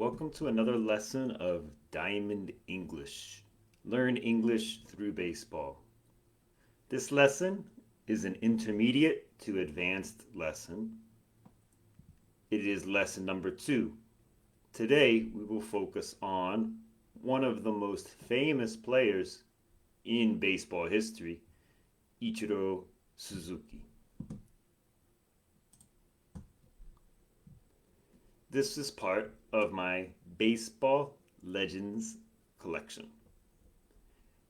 Welcome to another lesson of Diamond English. Learn English through baseball. This lesson is an intermediate to advanced lesson. It is lesson number 2. Today we will focus on one of the most famous players in baseball history, Ichiro Suzuki. This is part of my Baseball Legends collection.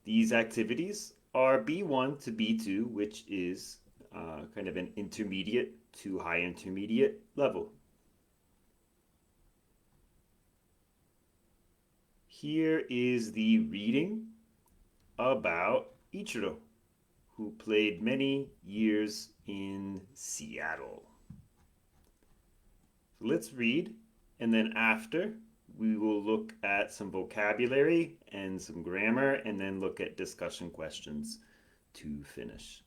These activities are B1 to B2, which is kind of an intermediate to high intermediate level. Here is the reading about Ichiro, who played many years in Seattle. So let's read, and then after we will look at some vocabulary and some grammar, and then look at discussion questions to finish.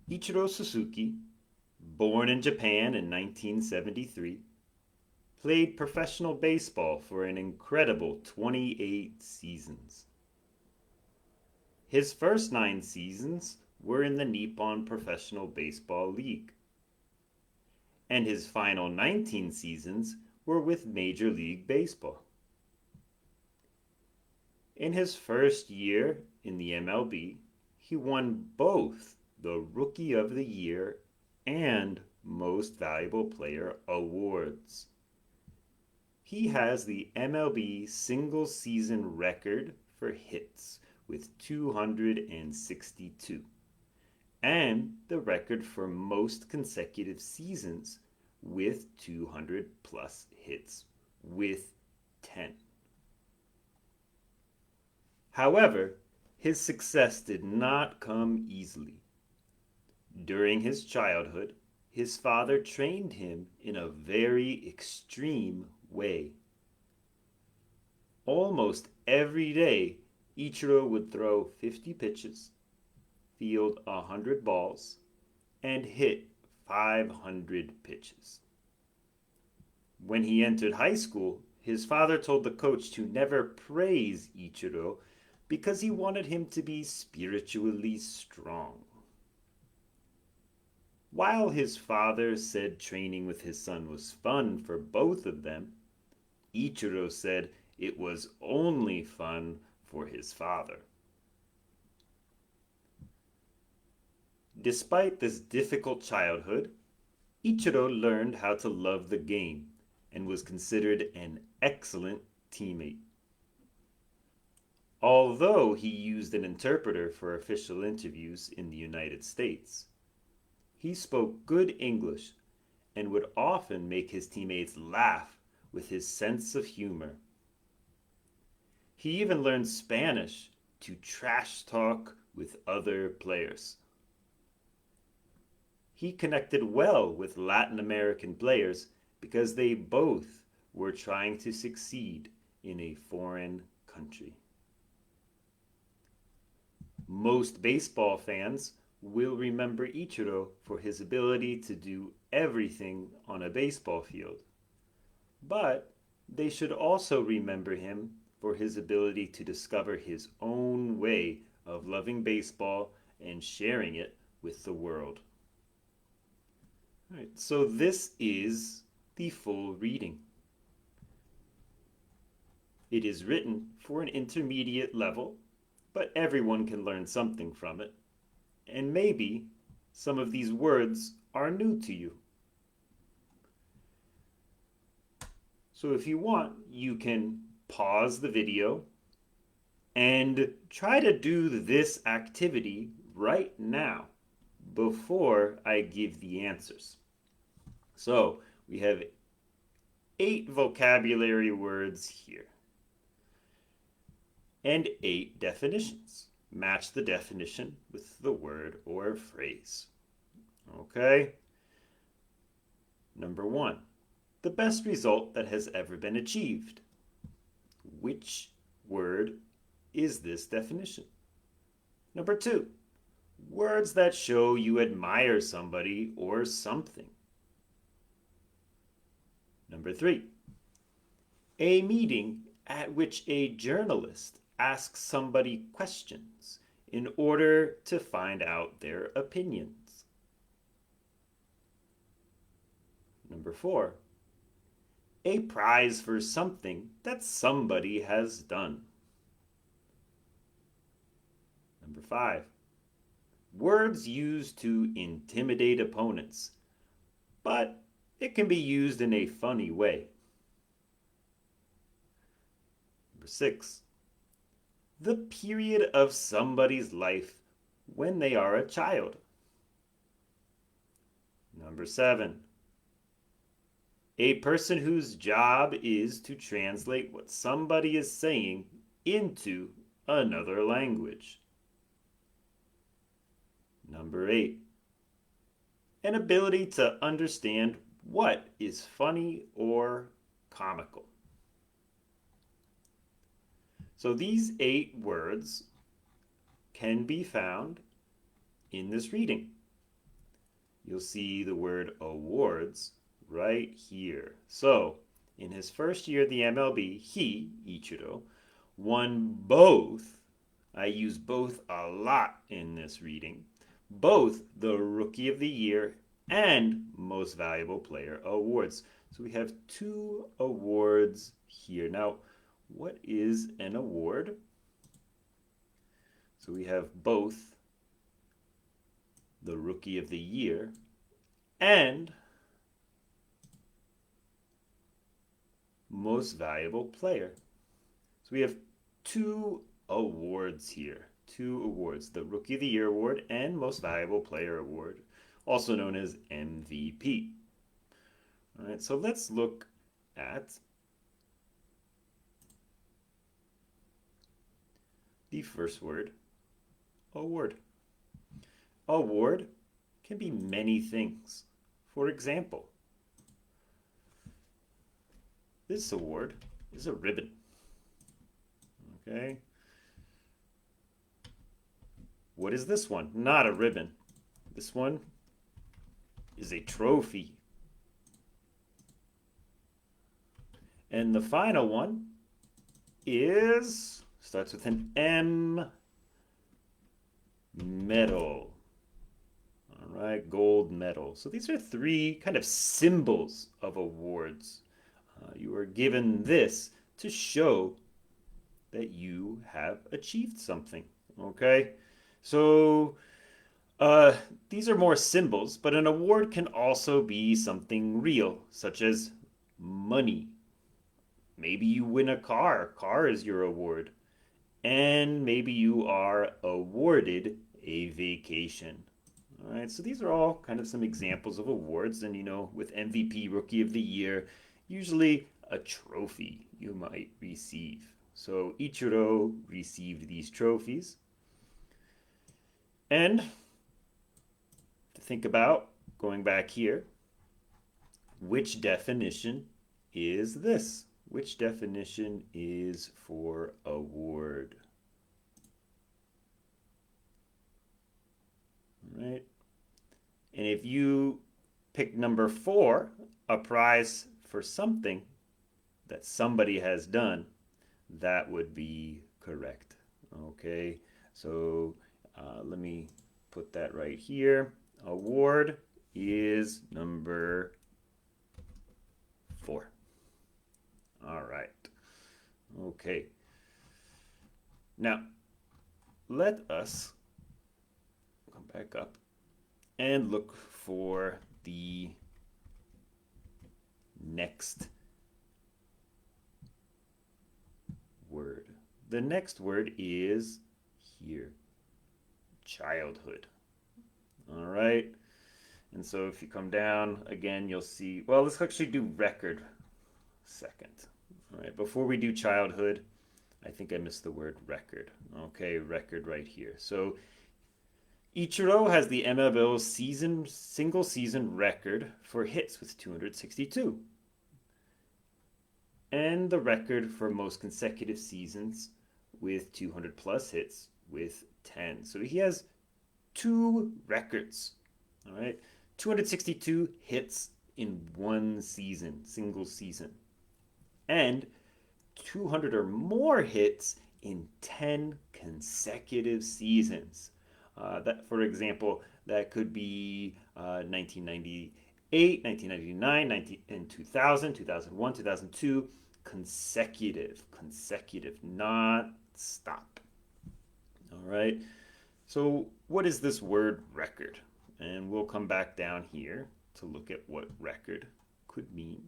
Ichiro Suzuki, born in Japan in 1973, played professional baseball for an incredible 28 seasons. His first 9 seasons were in the Nippon Professional Baseball League, and his final 19 seasons were with Major League Baseball. In his first year in the MLB, he won both the Rookie of the Year and Most Valuable Player awards. He has the MLB single season record for hits with 262, and the record for most consecutive seasons with 200 plus hits with 10. However, his success did not come easily. During his childhood, his father trained him in a very extreme way. Almost every day, Ichiro would throw 50 pitches, field 100 balls, and hit 500 pitches. When he entered high school, his father told the coach to never praise Ichiro because he wanted him to be spiritually strong. While his father said training with his son was fun for both of them, Ichiro said it was only fun for his father. Despite this difficult childhood, Ichiro learned how to love the game and was considered an excellent teammate. Although he used an interpreter for official interviews in the United States, he spoke good English and would often make his teammates laugh with his sense of humor. He even learned Spanish to trash talk with other players. He connected well with Latin American players because they both were trying to succeed in a foreign country. Most baseball fans will remember Ichiro for his ability to do everything on a baseball field. But they should also remember him for his ability to discover his own way of loving baseball and sharing it with the world. All right, so this is the full reading. It is written for an intermediate level, but everyone can learn something from it. And maybe some of these words are new to you. So if you want, you can pause the video and try to do this activity right now before I give the answers. So we have 8 vocabulary words here and 8 definitions. Match the definition with the word or phrase. Okay? Number 1, the best result that has ever been achieved. Which word is this definition? Number 2, Words that show you admire somebody or something. Number 3. A meeting at which a journalist asks somebody questions in order to find out their opinions. Number 4. A prize for something that somebody has done. Number 5. Words used to intimidate opponents, but it can be used in a funny way. Number 6. The period of somebody's life when they are a child. Number 7. A person whose job is to translate what somebody is saying into another language. Number 8. An ability to understand what is funny or comical. So these 8 words can be found in this reading. You'll see the word awards right here. So in his first year at the MLB, he, Ichiro, won both. I use both a lot in this reading. Both the Rookie of the Year and Most Valuable Player awards. So we have 2 awards here. Now, what is an award? So we have both the Rookie of the Year and Most Valuable Player. So we have 2 awards here. 2 awards, the Rookie of the Year award and Most Valuable Player award, also known as MVP. All right, so let's look at the first word, award. Award can be many things. For example, this award is a ribbon. Okay. What is this one? Not a ribbon. This one is a trophy. And the final one starts with an M, medal. All right, gold medal. So these are 3 kind of symbols of awards. You are given this to show that you have achieved something. Okay, so these are more symbols, but an award can also be something real, such as money. Maybe you win a car. Car is your award. And maybe you are awarded a vacation. All right, so these are all kind of some examples of awards. And, with MVP, Rookie of the Year, usually a trophy you might receive. So Ichiro received these trophies. And to think about, going back here, which definition is this? Which definition is for award? All right. And if you pick number 4, a prize for something that somebody has done, that would be correct. Okay, so let me put that right here. Award is number 4. All right. Okay. Now, let us come back up and look for the next word. The next word is here, childhood. All right. And so if you come down again, you'll see, well, let's actually do record second. All right, before we do childhood, I think I missed the word record. Okay, record right here. So Ichiro has the MLB single season record for hits with 262. And the record for most consecutive seasons with 200 plus hits with 10. So he has two records. All right, 262 hits in one season, single season, and 200 or more hits in 10 consecutive seasons. That, for example, that could be 1998, 1999, 19, and 2000, 2001, 2002, consecutive, not stop. All right. So, what is this word record? And we'll come back down here to look at what record could mean.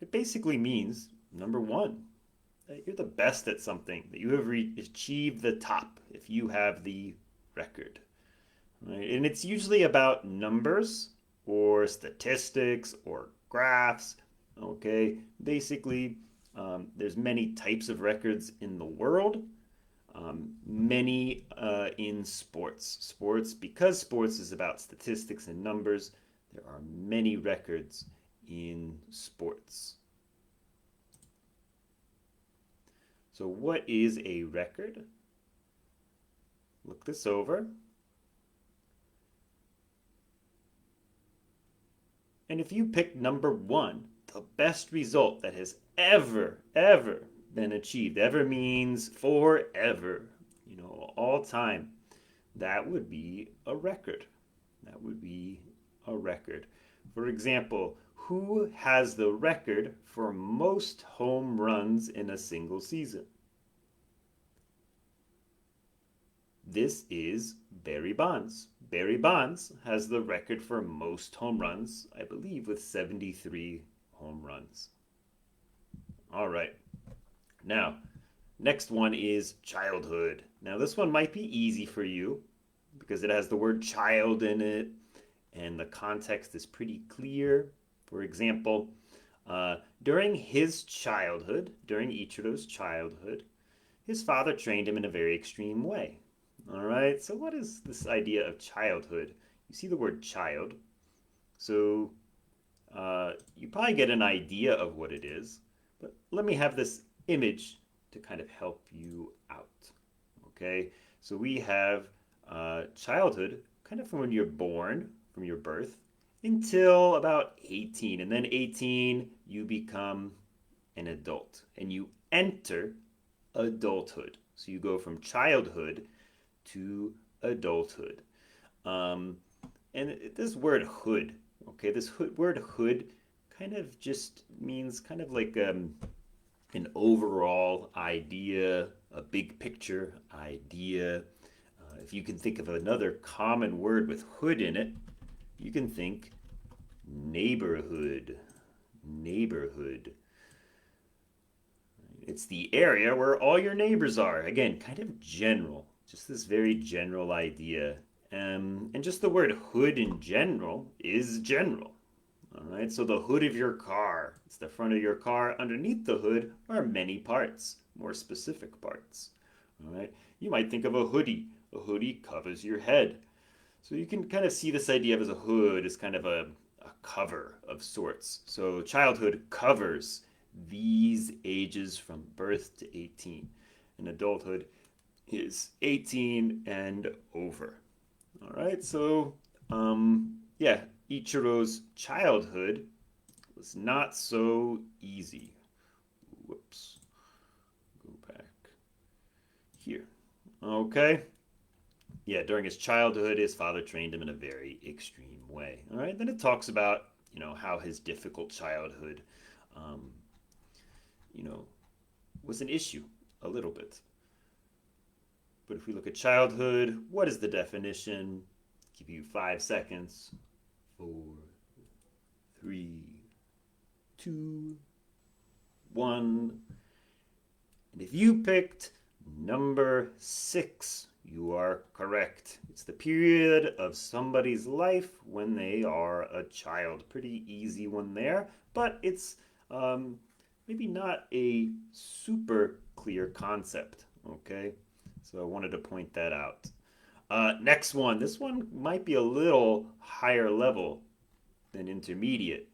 It basically means, number one, that you're the best at something, that you have achieved the top if you have the record. Right? And it's usually about numbers or statistics or graphs. Okay, basically, there's many types of records in the world. Many in sports. Because sports is about statistics and numbers, there are many records in sports. So, what is a record? Look this over. And if you pick number one, the best result that has ever been achieved, ever means forever, all time, that would be a record. That would be a record. For example, who has the record for most home runs in a single season? This is Barry Bonds. Barry Bonds has the record for most home runs, I believe, with 73 home runs. All right. Now, next one is childhood. Now, this one might be easy for you because it has the word child in it and the context is pretty clear. For example, during his childhood, during Ichiro's childhood, his father trained him in a very extreme way. All right, so what is this idea of childhood? You see the word child, so you probably get an idea of what it is, but let me have this image to kind of help you out. Okay, so we have childhood kind of from when you're born, from your birth, until about 18. And then 18, you become an adult and you enter adulthood. So you go from childhood to adulthood. And this word hood, okay, word hood kind of just means kind of like an overall idea, a big picture idea. If you can think of another common word with hood in it, you can think neighborhood. Neighborhood. It's the area where all your neighbors are. Again, kind of general. Just this very general idea. And just the word hood in general is general. All right, so the hood of your car, it's the front of your car. Underneath the hood are many parts, more specific parts. All right, you might think of a hoodie. A hoodie covers your head. So you can kind of see this idea of as a hood as kind of a cover of sorts. So childhood covers these ages from birth to 18. And adulthood is 18 and over. All right, so yeah, Ichiro's childhood was not so easy. Whoops. Go back here. Okay. Yeah, during his childhood, his father trained him in a very extreme way. All right, then it talks about, how his difficult childhood, um, was an issue a little bit. But if we look at childhood, what is the definition? Give you 5 seconds. 4, 3, 2, 1. And if you picked number 6, you are correct. It's the period of somebody's life when they are a child. Pretty easy one there, but it's maybe not a super clear concept, okay? So I wanted to point that out. Next one. This one might be a little higher level than intermediate,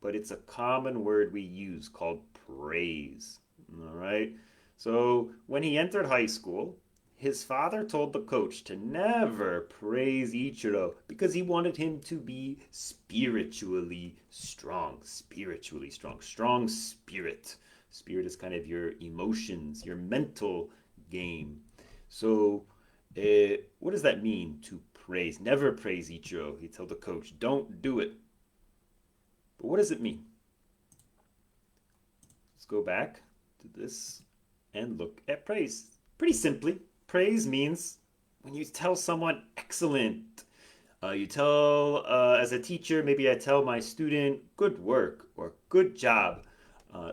but it's a common word we use called praise. All right. So when he entered high school, his father told the coach to never praise Ichiro because he wanted him to be spiritually strong. Spiritually strong. Strong spirit. Spirit is kind of your emotions, your mental game. So, what does that mean to praise? Never praise Ichiro. He told the coach, don't do it. But what does it mean? Let's go back to this and look at praise. Pretty simply, praise means when you tell someone excellent. You tell, as a teacher, maybe I tell my student, good work or good job.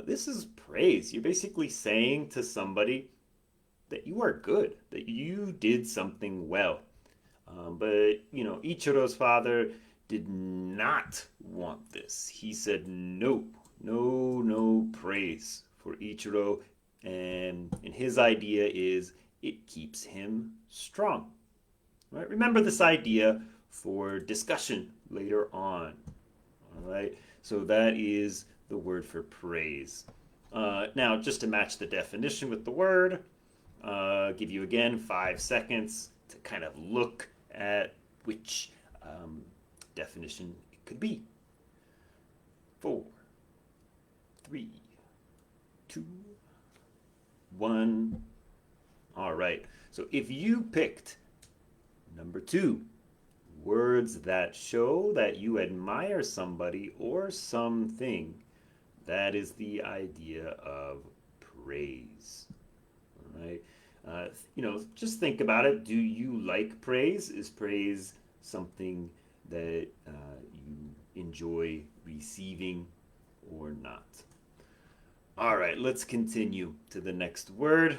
This is praise. You're basically saying to somebody that you are good, that you did something well. But, Ichiro's father did not want this. He said, no, no, no praise for Ichiro. And his idea is it keeps him strong. Right? Remember this idea for discussion later on. All right. So that is the word for praise. Now, just to match the definition with the word, give you again 5 seconds to kind of look at which definition it could be. 4, 3, 2, 1. All right. So if you picked number 2, words that show that you admire somebody or something, that is the idea of praise. All right. Just think about it. Do you like praise? Is praise something that you enjoy receiving or not? All right, let's continue to the next word,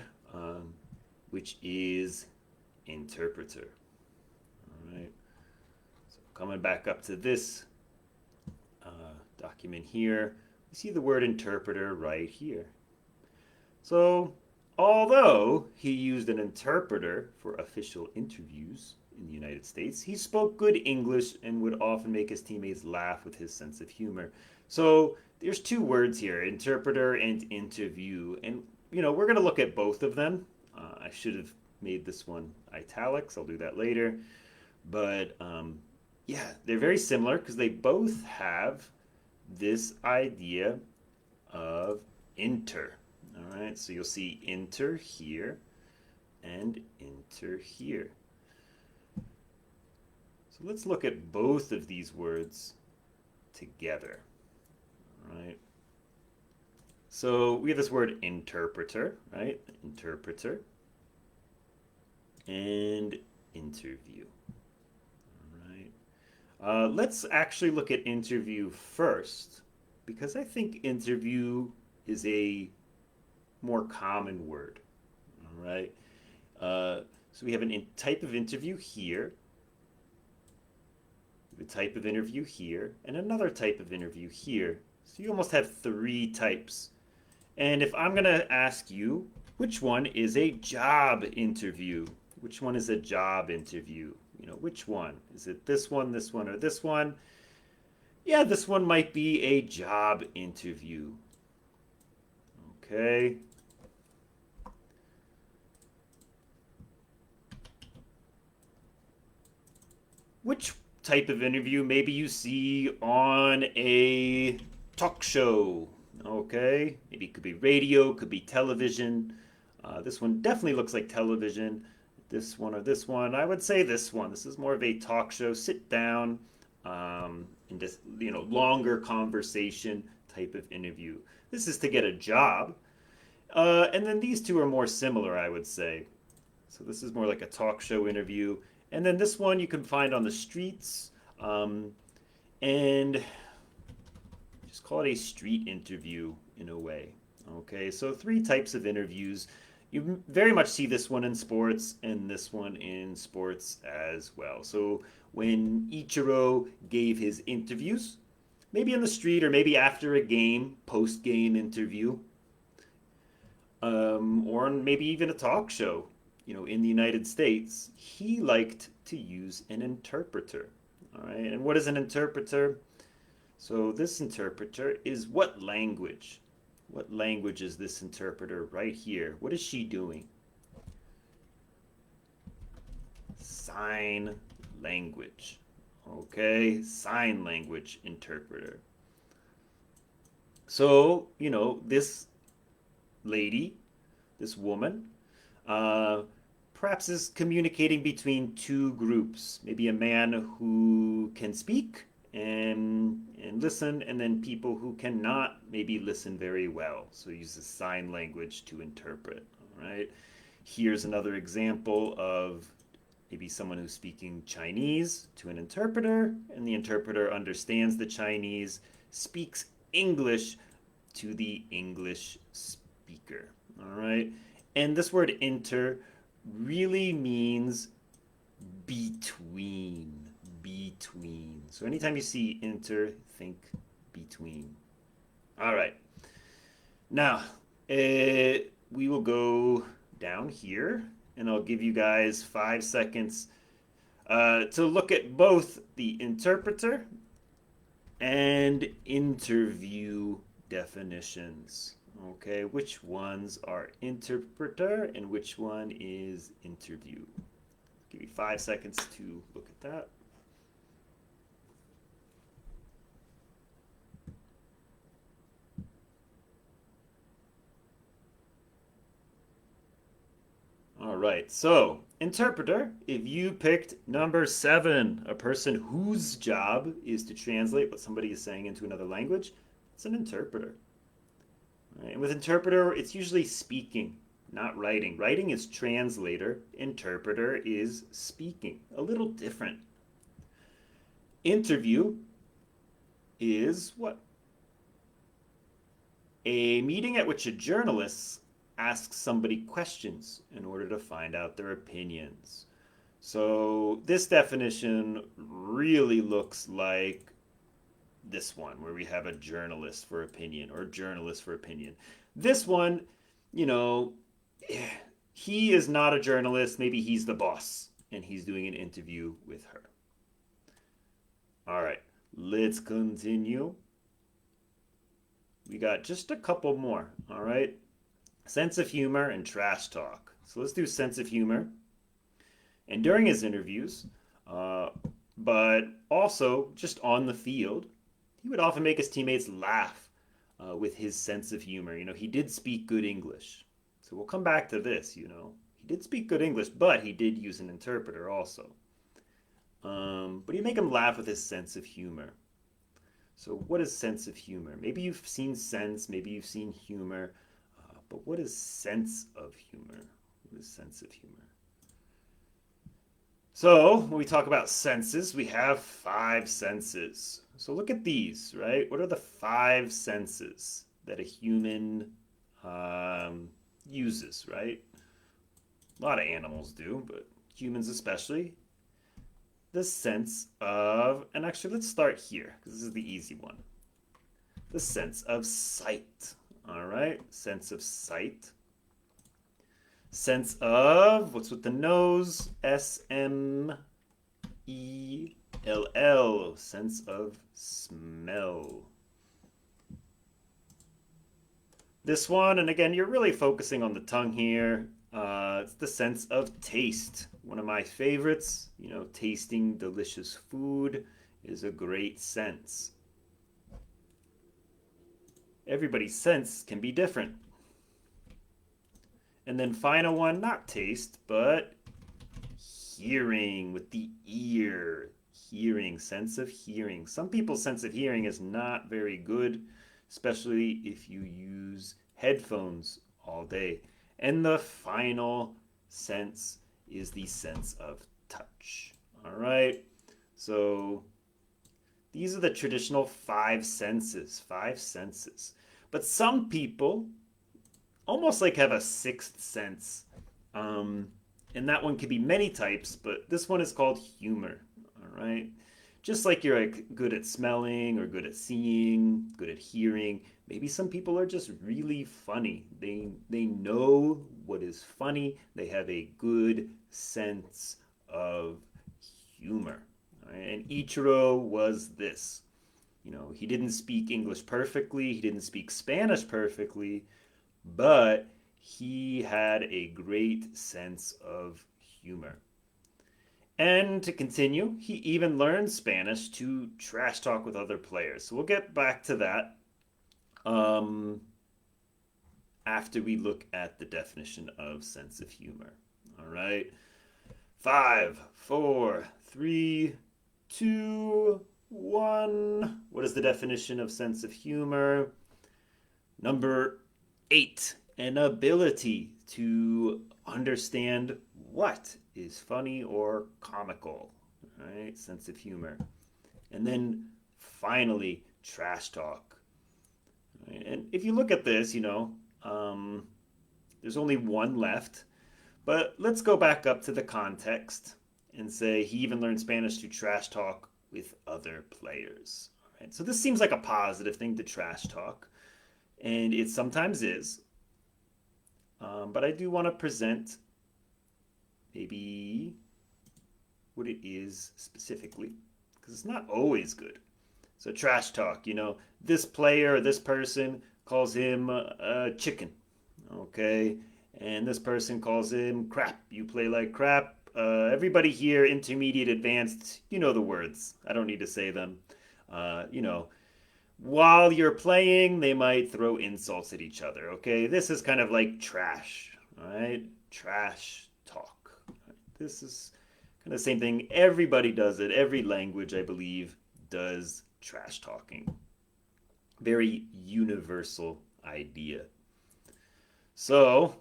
which is interpreter. All right. So coming back up to this document here, we see the word interpreter right here. So, although he used an interpreter for official interviews in the United States, he spoke good English and would often make his teammates laugh with his sense of humor. So, there's 2 words here, interpreter and interview. And, we're going to look at both of them. I should have made this one italics. I'll do that later. But, yeah, they're very similar because they both have this idea of inter. All right, so you'll see inter here and inter here. So let's look at both of these words together. All right. So we have this word interpreter, right? Interpreter and interview. All right. Let's actually look at interview first because I think interview is a more common word. All right. So we have a type of interview here, a type of interview here, and another type of interview here. So you almost have 3 types. And if I'm going to ask you, which one is a job interview? Which one is a job interview? Which one? Is it this one, or this one? Yeah, this one might be a job interview. Okay. Which type of interview maybe you see on a talk show? Okay, maybe it could be radio, could be television. This one definitely looks like television. This one or this one, I would say this one. This is more of a talk show, sit down, and just longer conversation type of interview. This is to get a job, and then these 2 are more similar, I would say. So this is more like a talk show interview. And then this one you can find on the streets, and just call it a street interview in a way. Okay, so 3 types of interviews. You very much see this one in sports and this one in sports as well. So when Ichiro gave his interviews, maybe in the street or maybe after a game, post-game interview, or maybe even a talk show, in the United States, he liked to use an interpreter. All right, and what is an interpreter? So this interpreter is what language? What language is this interpreter right here? What is she doing? Sign language. Okay, sign language interpreter. So, this lady, this woman, uh, perhaps is communicating between two groups. Maybe a man who can speak and listen, and then people who cannot maybe listen very well. So he uses sign language to interpret. All right. Here's another example of maybe someone who's speaking Chinese to an interpreter, and the interpreter understands the Chinese, speaks English to the English speaker. All right. And this word inter really means between. Between. So anytime you see inter, think between. All right. Now, we will go down here, and I'll give you guys 5 seconds to look at both the interpreter and interview definitions. Okay, which ones are interpreter and which one is interview? I'll give you 5 seconds to look at that. All right, so interpreter, if you picked number 7, a person whose job is to translate what somebody is saying into another language, it's an interpreter. Right? And with interpreter, it's usually speaking, not writing. Writing is translator, interpreter is speaking. A little different. Interview is what? A meeting at which a journalist asks somebody questions in order to find out their opinions. So this definition really looks like this one, where we have a journalist for opinion or journalist for opinion. This one, you know, he is not a journalist. Maybe he's the boss and he's doing an interview with her. All right, let's continue. We got just a couple more. All right. Sense of humor and trash talk. So let's do sense of humor. And during his interviews, but also just on the field, he would often make his teammates laugh with his sense of humor. He did speak good English. So we'll come back to this, He did speak good English, but he did use an interpreter also. But he'd make him laugh with his sense of humor. So what is sense of humor? Maybe you've seen sense, maybe you've seen humor. But what is sense of humor? What is sense of humor? So when we talk about senses, we have 5 senses. So look at these, right? What are the 5 senses that a human uses, right? A lot of animals do, but humans especially. The sense of, and actually let's start here, because this is the easy one. The sense of sight. All right, sense of sight. Sense of, what's with the nose? S-M-E-L-L, sense of smell. This one, and again, you're really focusing on the tongue here. It's the sense of taste. One of my favorites, tasting delicious food is a great sense. Everybody's sense can be different. And then final one, not taste, but hearing with the ear. Hearing, sense of hearing. Some people's sense of hearing is not very good, especially if you use headphones all day. And the final sense is the sense of touch. All right, so these are the traditional 5 senses, 5 senses. But some people almost like have a 6th sense. And that one could be many types, but this one is called humor. All right. Just like you're good at smelling or good at seeing, good at hearing, maybe some people are just really funny. They know what is funny. They have a good sense of humor. And Ichiro was this. He didn't speak English perfectly, he didn't speak Spanish perfectly, but he had a great sense of humor. And to continue, he even learned Spanish to trash talk with other players. So we'll get back to that um, after we look at the definition of sense of humor. All right. Five, four, three, two, one. What is the definition of sense of humor? Number eight, an ability to understand what is funny or comical. Right? Sense of humor. And then finally, trash talk. Right? And if you look at this, um, there's only one left. But let's go back up to the context and say he even learned Spanish to trash talk with other players. All right? So this seems like a positive thing to trash talk, and it sometimes is. But I do want to present maybe what it is specifically, because it's not always good. So trash talk, this player or this person calls him chicken, okay? And this person calls him crap. You play like crap. Everybody here, intermediate, advanced, you know the words. I don't need to say them. Uh, you know, while you're playing, they might throw insults at each other, okay? This is kind of like trash, all right? Trash talk. Right? This is kind of the same thing. Everybody does it. Every language, I believe, does trash talking. Very universal idea. So,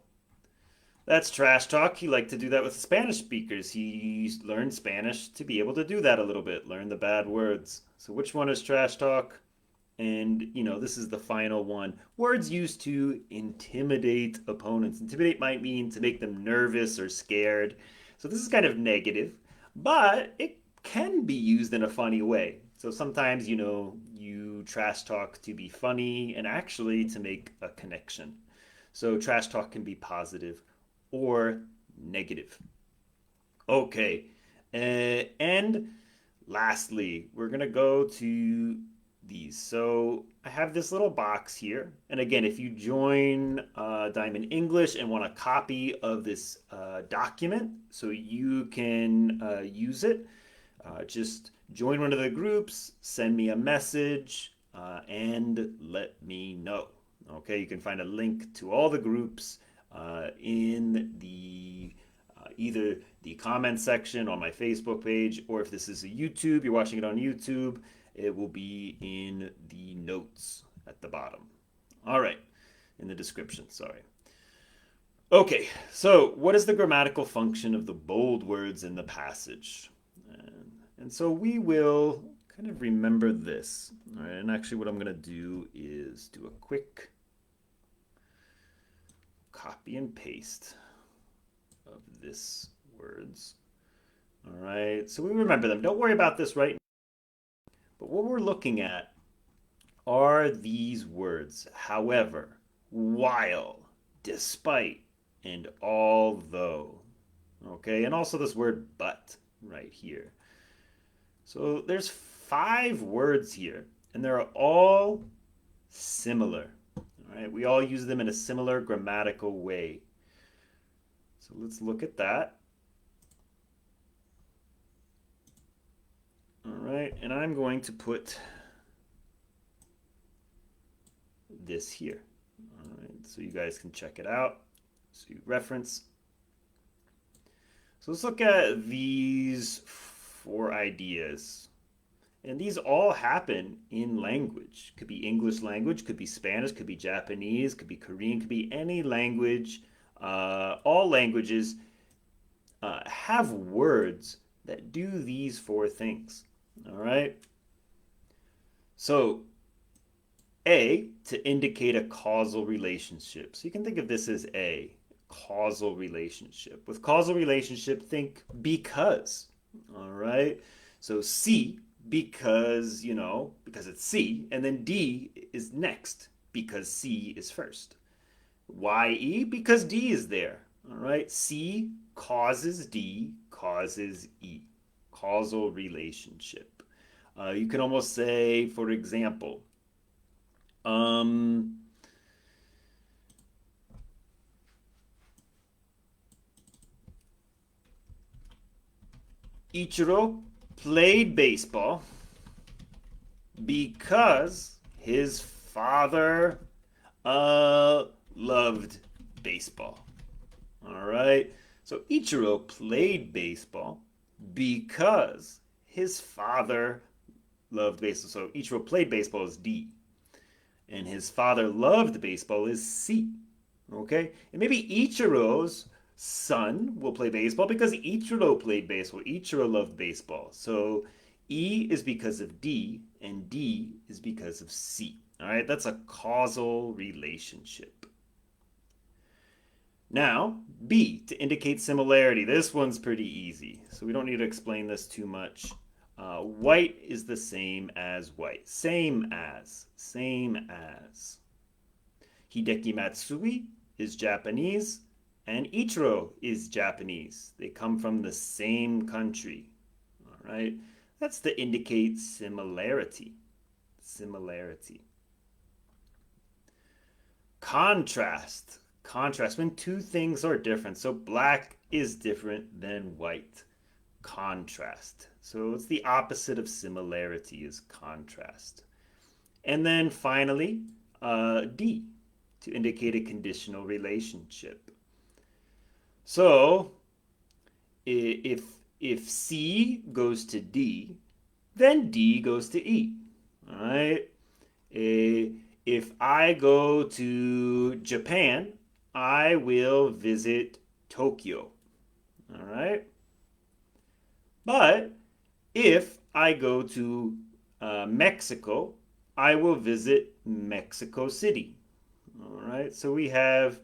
that's trash talk. He liked to do that with Spanish speakers. He learned Spanish to be able to do that a little bit, learn the bad words. So, which one is trash talk? And, this is the final one. Words used to intimidate opponents. Intimidate might mean to make them nervous or scared. So, this is kind of negative, but it can be used in a funny way. So, sometimes, you trash talk to be funny and actually to make a connection. So, trash talk can be positive or negative. Okay, and lastly, we're going to go to these. So I have this little box here. And again, if you join Diamond English and want a copy of this document so you can use it, just join one of the groups, send me a message, and let me know. Okay, you can find a link to all the groups in the either the comment section on my Facebook page, or if this is a YouTube, you're watching it on YouTube, it will be in the notes at the bottom. All right, in the description, sorry. Okay, so what is the grammatical function of the bold words in the passage? And so we will kind of remember this. All right, and actually what I'm going to do is do a quick copy and paste of this words. All right, so we remember them. Don't worry about this right now. But what we're looking at are these words: however, while, despite, and although. Okay, and also this word but right here. So there's 5 words here, and they're all similar. All right, we all use them in a similar grammatical way. So let's look at that. All right, and I'm going to put this here. All right, so you guys can check it out. So you reference. So let's look at these 4 ideas. And these all happen in language. Could be English language, could be Spanish, could be Japanese, could be Korean, could be any language. All languages have words that do these 4 things. All right. So, A, to indicate a causal relationship. So you can think of this as a causal relationship. With causal relationship, think because. All right. So C, because, because it's C. And then D is next because C is first. YE, because D is there. All right. C causes D, causes E. Causal relationship. You can almost say, for example, um, Ichiro played baseball because his father uh, loved baseball. All right. So Ichiro played baseball because his father loved baseball. So Ichiro played baseball is D, and his father loved baseball is C. Okay, and maybe Ichiro's son will play baseball because Ichiro played baseball. Ichiro loved baseball. So E is because of D, and D is because of C. All right, that's a causal relationship. Now, B, to indicate similarity. This one's pretty easy, so we don't need to explain this too much. White is the same as white. Same as. Same as. Hideki Matsui is Japanese, and Ichiro is Japanese. They come from the same country. All right? That's to indicate similarity. Similarity. Contrast. Contrast, when two things are different. So black is different than white. Contrast. So it's the opposite of similarity is contrast. And then finally, D, to indicate a conditional relationship. So if if C goes to D, then D goes to E. All right. If I go to Japan, I will visit Tokyo. All right. But if I go to Mexico, I will visit Mexico City. All right. So we have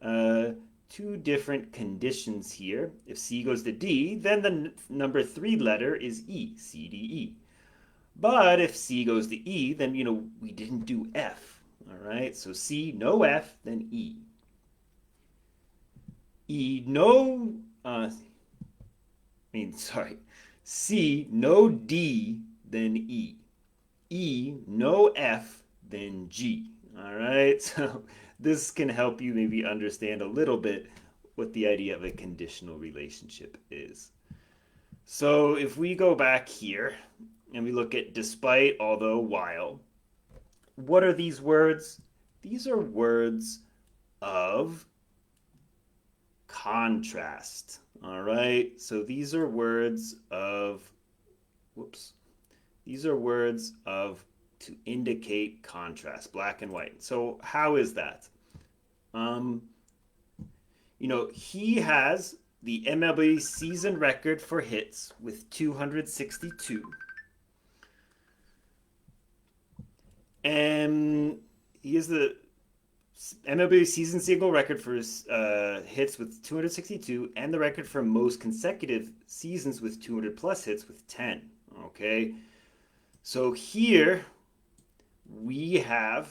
uh, two different conditions here. If C goes to D, then the number three letter is E, C, D, E. But if C goes to E, then, we didn't do F. All right, so C, no F, then E. E, no, sorry. C, no D, then E. E, no F, then G. All right, so this can help you maybe understand a little bit what the idea of a conditional relationship is. So if we go back here and we look at despite, although, while, what are these words? These are words of contrast. All right. So these are words of, whoops. These are words of to indicate contrast, black and white. So how is that? Um, he has the MLB season record for hits with 262. And he has the MLB season single record for hits with 262 and the record for most consecutive seasons with 200 plus hits with 10. Okay. So here we have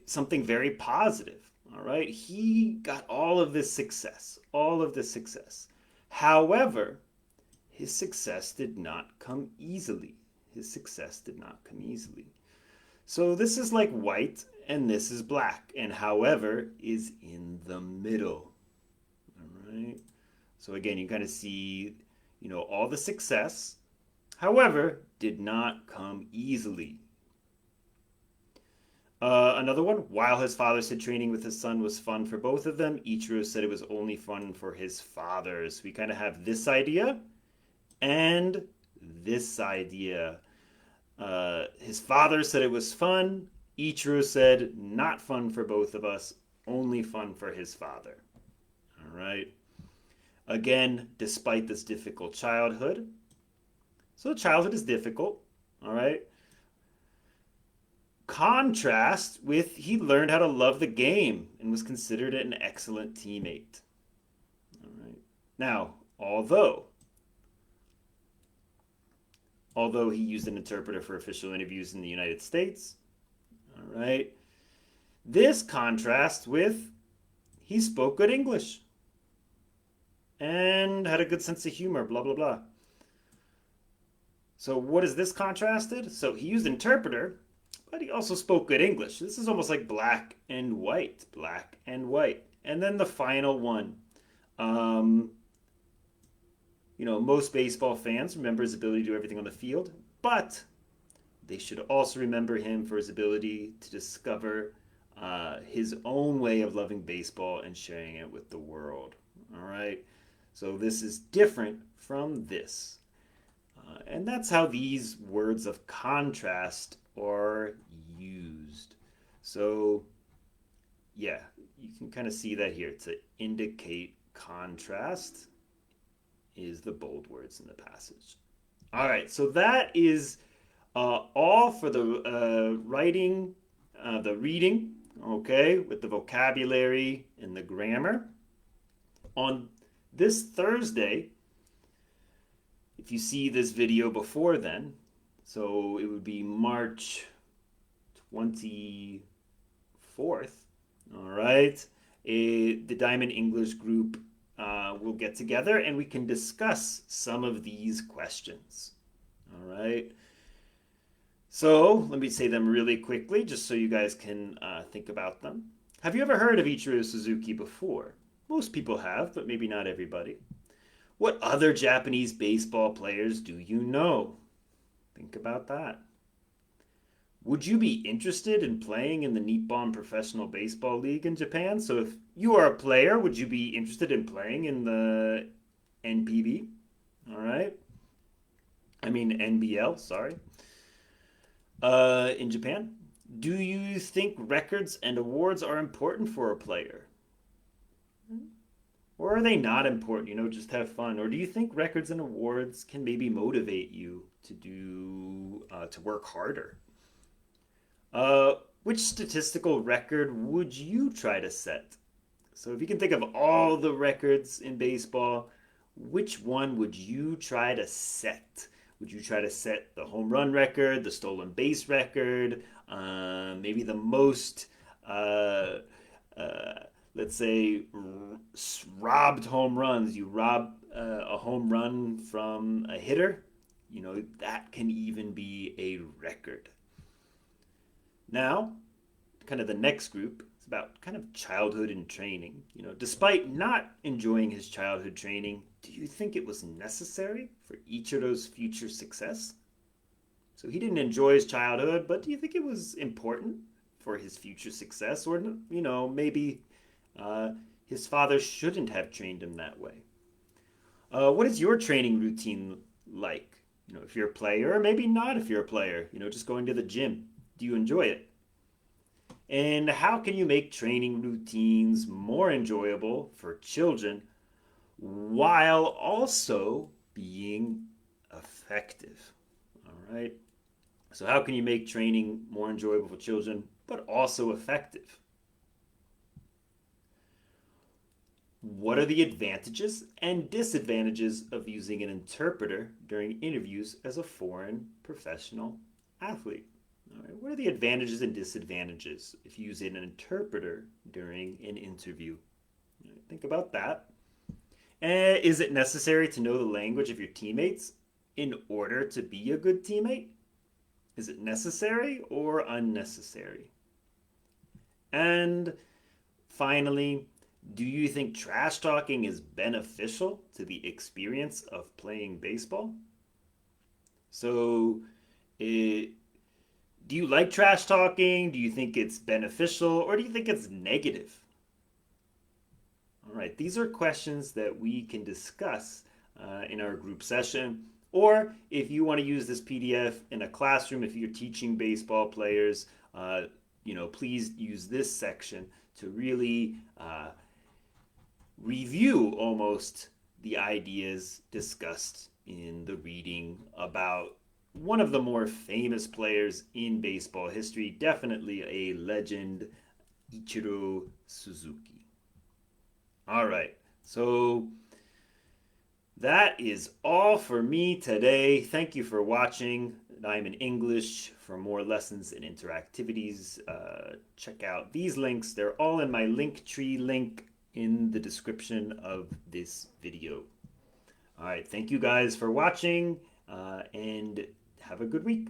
something very positive. All right. He got all of this success. All of this success. However, his success did not come easily. His success did not come easily. So this is like white and this is black, and however is in the middle. All right. So again, you kind of see, all the success, however, did not come easily. Another one, while his father said training with his son was fun for both of them, Ichiro said it was only fun for his father. So we kind of have this idea and this idea. His father said it was fun. Ichiro said not fun for both of us, only fun for his father. All right. Again, despite this difficult childhood. So childhood is difficult. All right. Contrast with he learned how to love the game and was considered an excellent teammate. All right. Now, although he used an interpreter for official interviews in the United States. All right. This contrasts with he spoke good English and had a good sense of humor, blah, blah, blah. So what is this contrasted? So he used interpreter, but he also spoke good English. This is almost like black and white, black and white. And then the final one. Um, most baseball fans remember his ability to do everything on the field, but they should also remember him for his ability to discover his own way of loving baseball and sharing it with the world. All right. So this is different from this. And that's how these words of contrast are used. So, yeah, you can kind of see that here. To indicate contrast is the bold words in the passage. All right, so that is all for the writing, the reading, okay, with the vocabulary and the grammar. On this Thursday, if you see this video before then, so it would be March 24th, all right, the Diamond English group will get together and we can discuss some of these questions, all right? So let me say them really quickly just so you guys can think about them. Have you ever heard of Ichiro Suzuki before? Most people have, but maybe not everybody. What other Japanese baseball players do you know? Think about that. Would you be interested in playing in the Nippon Professional Baseball League in Japan? So if you are a player, would you be interested in playing in the NPB? All right. I mean NBL, sorry. In Japan. Do you think records and awards are important for a player? Or are they not important? Just have fun. Or do you think records and awards can maybe motivate you to work harder? Which statistical record would you try to set? So if you can think of all the records in baseball, which one would you try to set? Would you try to set the home run record, the stolen base record, maybe the most, let's say, robbed home runs? You rob a home run from a hitter, that can even be a record. Now, kind of the next group is about kind of childhood and training. Despite not enjoying his childhood training, do you think it was necessary for Ichiro's future success? So he didn't enjoy his childhood, but do you think it was important for his future success? Or, maybe his father shouldn't have trained him that way. What is your training routine like? If you're a player, or maybe not if you're a player, just going to the gym. Do you enjoy it? And how can you make training routines more enjoyable for children while also being effective? All right. So, how can you make training more enjoyable for children but also effective? What are the advantages and disadvantages of using an interpreter during interviews as a foreign professional athlete? All right. What are the advantages and disadvantages if you use an interpreter during an interview? Think about that. Is it necessary to know the language of your teammates in order to be a good teammate? Is it necessary or unnecessary? And finally, do you think trash talking is beneficial to the experience of playing baseball? So, do you like trash talking? Do you think it's beneficial or do you think it's negative? All right, these are questions that we can discuss in our group session. Or if you want to use this PDF in a classroom, if you're teaching baseball players, please use this section to really review almost the ideas discussed in the reading about one of the more famous players in baseball history, definitely a legend, Ichiro Suzuki. All right, so that is all for me today. Thank you for watching Diamond English. For more lessons and interactivities, check out these links. They're all in my Linktree link in the description of this video. All right, thank you guys for watching, and have a good week.